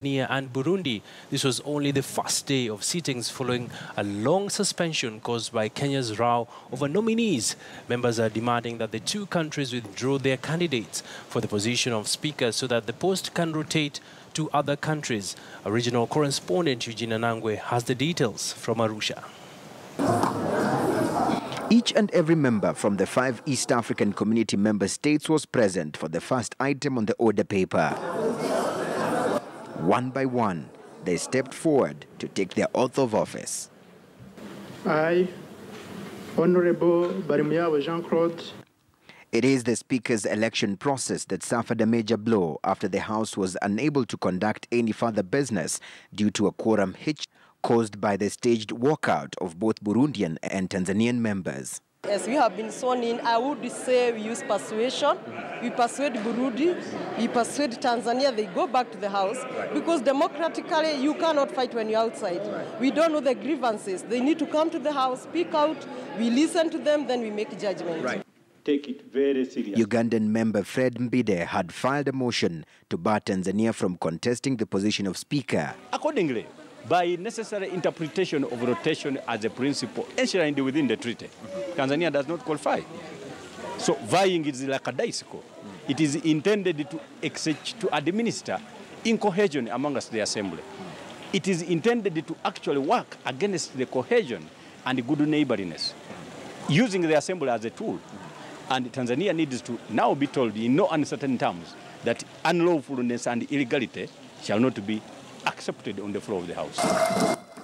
Tanzania and Burundi. This was only the first day of sittings following a long suspension caused by Kenya's row over nominees. Members are demanding that the two countries withdraw their candidates for the position of speaker so that the post can rotate to other countries. Our regional correspondent Eugene Anangwe has the details from Arusha. Each and every member from the 5 East African Community member states was present for the first item on the order paper. One by one, they stepped forward to take their oath of office. I, Honorable Barimiyawe Jean-Claude. It is the Speaker's election process that suffered a major blow after the House was unable to conduct any further business due to a quorum hitch caused by the staged walkout of both Burundian and Tanzanian members. As we have been sworn in, I would say we use persuasion. We persuade Burundi, we persuade Tanzania, they go back to the house. Because democratically, you cannot fight when you're outside. We don't know the grievances. They need to come to the house, speak out, we listen to them, then we make judgment. Take it very seriously. Ugandan member Fred Mbide had filed a motion to bar Tanzania from contesting the position of speaker. Accordingly, by necessary interpretation of rotation as a principle enshrined within the treaty, Tanzania does not qualify. So vying is lackadaisical. It is intended to administer in cohesion amongst the assembly. It is intended to actually work against the cohesion and good neighborliness, using the assembly as a tool. And Tanzania needs to now be told in no uncertain terms that unlawfulness and illegality shall not be accepted on the floor of the House.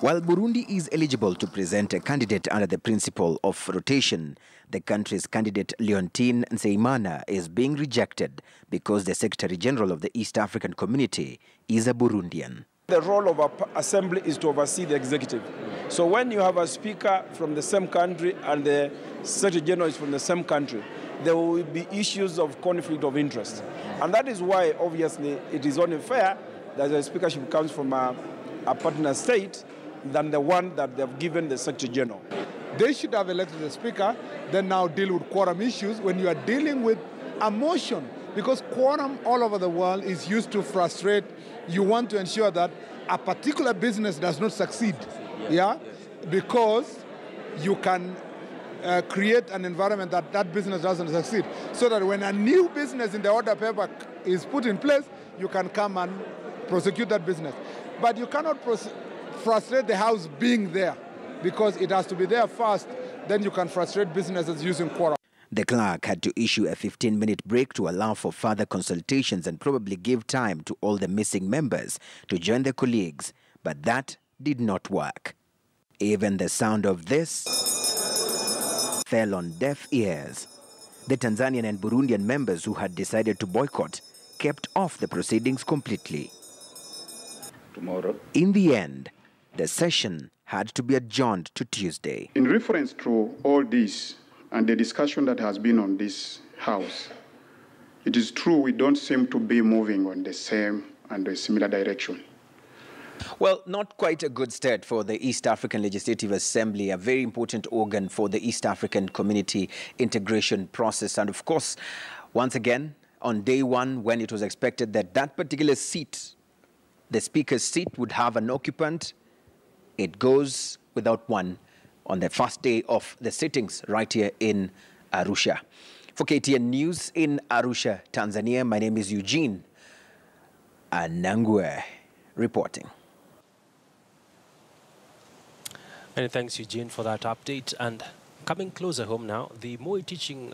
While Burundi is eligible to present a candidate under the principle of rotation, the country's candidate Leontine Nseimana is being rejected because the Secretary General of the East African Community is a Burundian. The role of an assembly is to oversee the executive. So when you have a speaker from the same country and the Secretary General is from the same country, there will be issues of conflict of interest. And that is why, obviously, it is only fair that the speakership comes from a partner state than the one that they have given the Secretary General. They should have elected the speaker, then now deal with quorum issues when you are dealing with a motion. Because quorum all over the world is used to frustrate. You want to ensure that a particular business does not succeed. Yeah? Because you can create an environment that that business doesn't succeed. So that when a new business in the order paper is put in place, you can come and prosecute that business. But you cannot frustrate the House being there, because it has to be there first, then you can frustrate businesses using quorum. The clerk had to issue a 15-minute break to allow for further consultations and probably give time to all the missing members to join their colleagues, but that did not work. Even the sound of this fell on deaf ears. The Tanzanian and Burundian members who had decided to boycott kept off the proceedings completely. Tomorrow. In the end, the session had to be adjourned to Tuesday. In reference to all this and the discussion that has been on this House, it is true we don't seem to be moving on the same and a similar direction. Well, not quite a good start for the East African Legislative Assembly, a very important organ for the East African community integration process. And of course, once again, on day one, when it was expected that that particular seat, the Speaker's seat, would have an occupant, it goes without one on the first day of the sittings right here in Arusha. For KTN News in Arusha, Tanzania, my name is Eugene Anangwe reporting. Many thanks, Eugene, for that update. And coming closer home now, the Moi Teaching